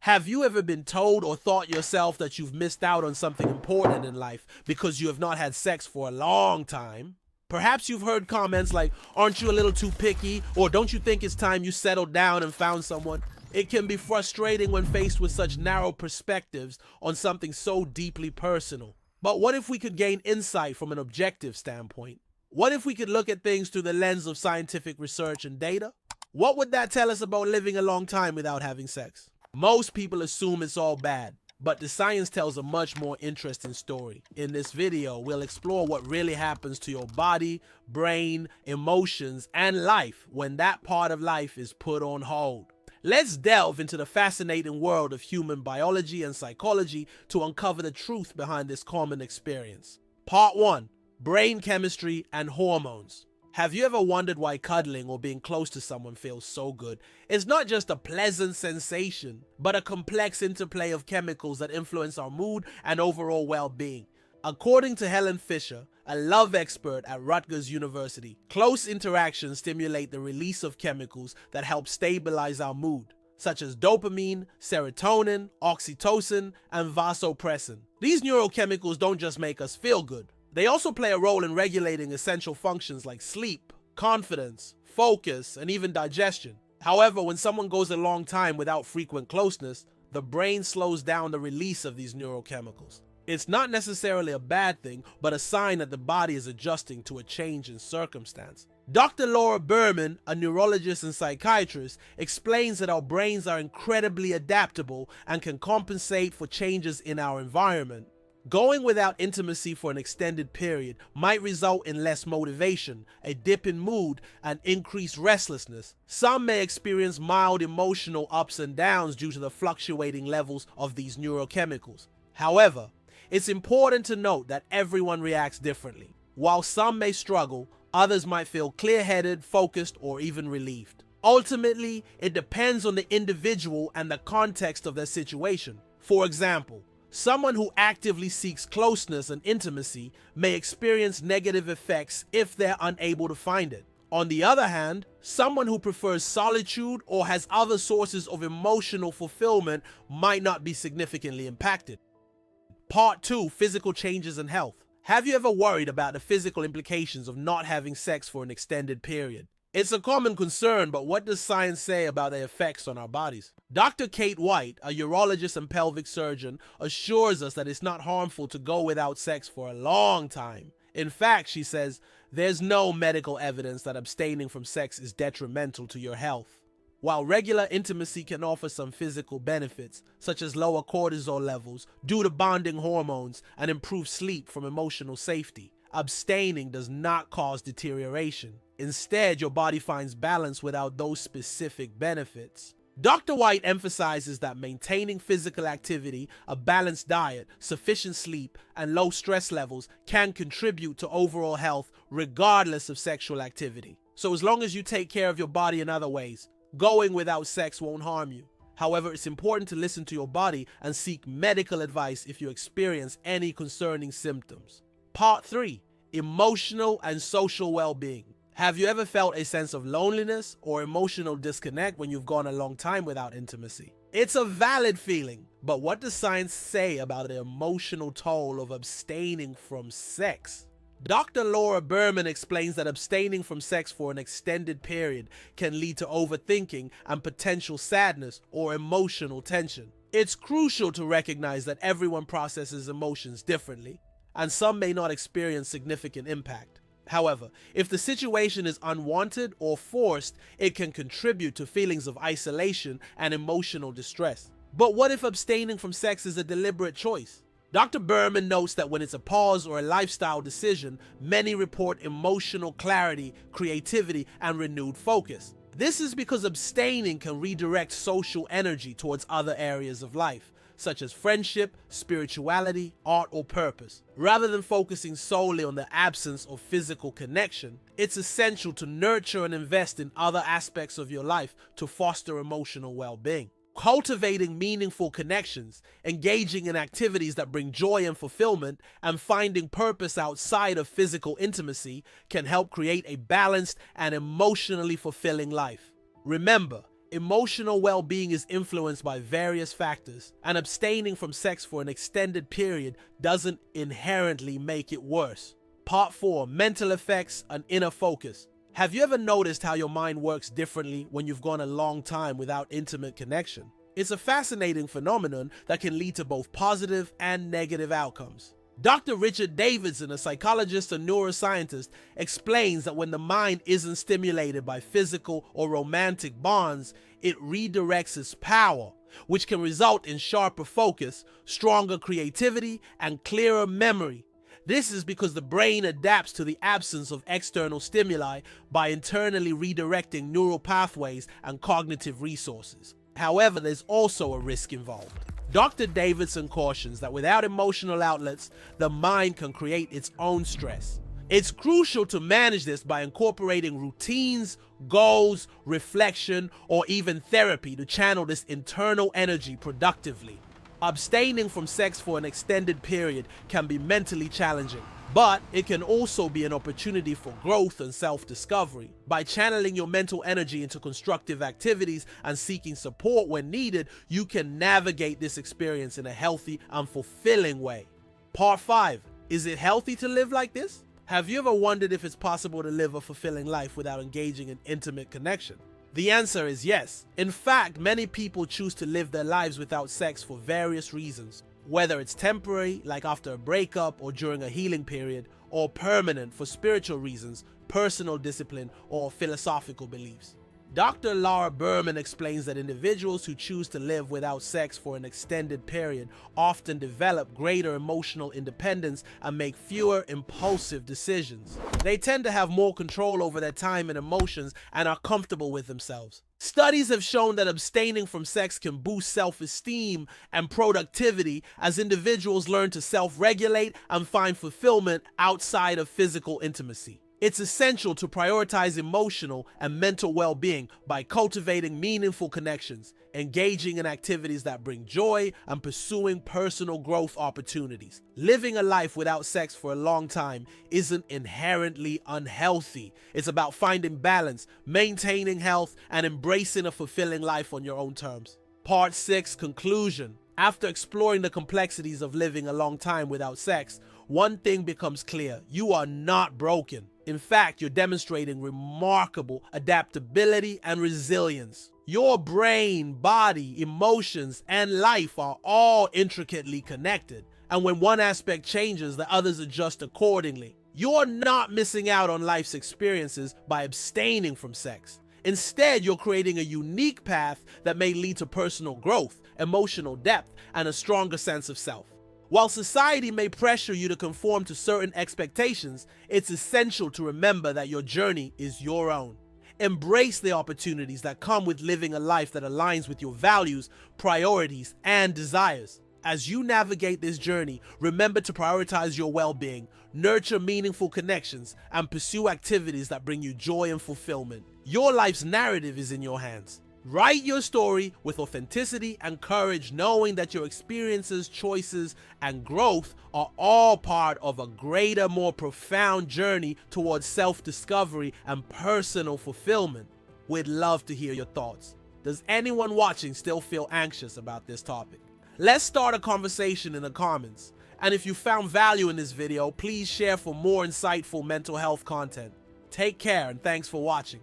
Have you ever been told or thought yourself that you've missed out on something important in life because you have not had sex for a long time? Perhaps you've heard comments like, "Aren't you a little too picky?" or "Don't you think it's time you settled down and found someone?" It can be frustrating when faced with such narrow perspectives on something so deeply personal. But what if we could gain insight from an objective standpoint? What if we could look at things through the lens of scientific research and data? What would that tell us about living a long time without having sex? Most people assume it's all bad, but the science tells a much more interesting story. In this video, we'll explore what really happens to your body, brain, emotions, and life when that part of life is put on hold. Let's delve into the fascinating world of human biology and psychology to uncover the truth behind this common experience. Part 1. Brain chemistry and hormones. Have you ever wondered why cuddling or being close to someone feels so good? It's not just a pleasant sensation, but a complex interplay of chemicals that influence our mood and overall well-being. According to Helen Fisher, a love expert at Rutgers University, close interactions stimulate the release of chemicals that help stabilize our mood, such as dopamine, serotonin, oxytocin, and vasopressin. These neurochemicals don't just make us feel good. They also play a role in regulating essential functions like sleep, confidence, focus, and even digestion. However, when someone goes a long time without frequent closeness, the brain slows down the release of these neurochemicals. It's not necessarily a bad thing, but a sign that the body is adjusting to a change in circumstance. Dr. Laura Berman, a neurologist and psychiatrist, explains that our brains are incredibly adaptable and can compensate for changes in our environment. Going without intimacy for an extended period might result in less motivation, a dip in mood, and increased restlessness. Some may experience mild emotional ups and downs due to the fluctuating levels of these neurochemicals. However, it's important to note that everyone reacts differently. While some may struggle, others might feel clear-headed, focused, or even relieved. Ultimately, it depends on the individual and the context of their situation. For example, someone who actively seeks closeness and intimacy may experience negative effects if they're unable to find it. On the other hand, someone who prefers solitude or has other sources of emotional fulfillment might not be significantly impacted. Part 2. Physical changes in health. Have you ever worried about the physical implications of not having sex for an extended period? It's a common concern, but what does science say about the effects on our bodies? Dr. Kate White, a urologist and pelvic surgeon, assures us that it's not harmful to go without sex for a long time. In fact, she says, there's no medical evidence that abstaining from sex is detrimental to your health. While regular intimacy can offer some physical benefits, such as lower cortisol levels due to bonding hormones and improved sleep from emotional safety, abstaining does not cause deterioration. Instead, your body finds balance without those specific benefits. Dr. White emphasizes that maintaining physical activity, a balanced diet, sufficient sleep, and low stress levels can contribute to overall health regardless of sexual activity. So as long as you take care of your body in other ways, going without sex won't harm you. However, it's important to listen to your body and seek medical advice if you experience any concerning symptoms. Part 3. Emotional and social well-being. Have you ever felt a sense of loneliness or emotional disconnect when you've gone a long time without intimacy? It's a valid feeling, but what does science say about the emotional toll of abstaining from sex? Dr. Laura Berman explains that abstaining from sex for an extended period can lead to overthinking and potential sadness or emotional tension. It's crucial to recognize that everyone processes emotions differently, and some may not experience significant impact. However, if the situation is unwanted or forced, it can contribute to feelings of isolation and emotional distress. But what if abstaining from sex is a deliberate choice? Dr. Berman notes that when it's a pause or a lifestyle decision, many report emotional clarity, creativity, and renewed focus. This is because abstaining can redirect social energy towards other areas of life, such as friendship, spirituality, art, or purpose. Rather than focusing solely on the absence of physical connection, it's essential to nurture and invest in other aspects of your life to foster emotional well-being. Cultivating meaningful connections, engaging in activities that bring joy and fulfillment, and finding purpose outside of physical intimacy can help create a balanced and emotionally fulfilling life. Remember, Emotional well-being is influenced by various factors, and abstaining from sex for an extended period doesn't inherently make it worse. Part 4. Mental effects and inner focus. Have you ever noticed how your mind works differently when you've gone a long time without intimate connection? It's a fascinating phenomenon that can lead to both positive and negative outcomes. Dr. Richard Davidson, a psychologist and neuroscientist, explains that when the mind isn't stimulated by physical or romantic bonds, it redirects its power, which can result in sharper focus, stronger creativity, and clearer memory. This is because the brain adapts to the absence of external stimuli by internally redirecting neural pathways and cognitive resources. However, there's also a risk involved. Dr. Davidson cautions that without emotional outlets, the mind can create its own stress. It's crucial to manage this by incorporating routines, goals, reflection, or even therapy to channel this internal energy productively. Abstaining from sex for an extended period can be mentally challenging, but it can also be an opportunity for growth and self-discovery. By channeling your mental energy into constructive activities and seeking support when needed, you can navigate this experience in a healthy and fulfilling way. Part 5. Is it healthy to live like this? Have you ever wondered if it's possible to live a fulfilling life without engaging in intimate connection? The answer is yes. In fact, many people choose to live their lives without sex for various reasons, whether it's temporary, like after a breakup or during a healing period, or permanent for spiritual reasons, personal discipline, or philosophical beliefs. Dr. Laura Berman explains that individuals who choose to live without sex for an extended period often develop greater emotional independence and make fewer impulsive decisions. They tend to have more control over their time and emotions and are comfortable with themselves. Studies have shown that abstaining from sex can boost self-esteem and productivity as individuals learn to self-regulate and find fulfillment outside of physical intimacy. It's essential to prioritize emotional and mental well-being by cultivating meaningful connections, engaging in activities that bring joy, and pursuing personal growth opportunities. Living a life without sex for a long time isn't inherently unhealthy. It's about finding balance, maintaining health, and embracing a fulfilling life on your own terms. Part 6. Conclusion. After exploring the complexities of living a long time without sex, one thing becomes clear: you are not broken. In fact, you're demonstrating remarkable adaptability and resilience. Your brain, body, emotions, and life are all intricately connected, and when one aspect changes, the others adjust accordingly. You're not missing out on life's experiences by abstaining from sex. Instead, you're creating a unique path that may lead to personal growth, emotional depth, and a stronger sense of self. While society may pressure you to conform to certain expectations, it's essential to remember that your journey is your own. Embrace the opportunities that come with living a life that aligns with your values, priorities, and desires. As you navigate this journey, remember to prioritize your well-being, nurture meaningful connections, and pursue activities that bring you joy and fulfillment. Your life's narrative is in your hands. Write your story with authenticity and courage, knowing that your experiences, choices, and growth are all part of a greater, more profound journey towards self-discovery and personal fulfillment. We'd love to hear your thoughts. Does anyone watching still feel anxious about this topic? Let's start a conversation in the comments. And if you found value in this video, please share for more insightful mental health content. Take care and thanks for watching.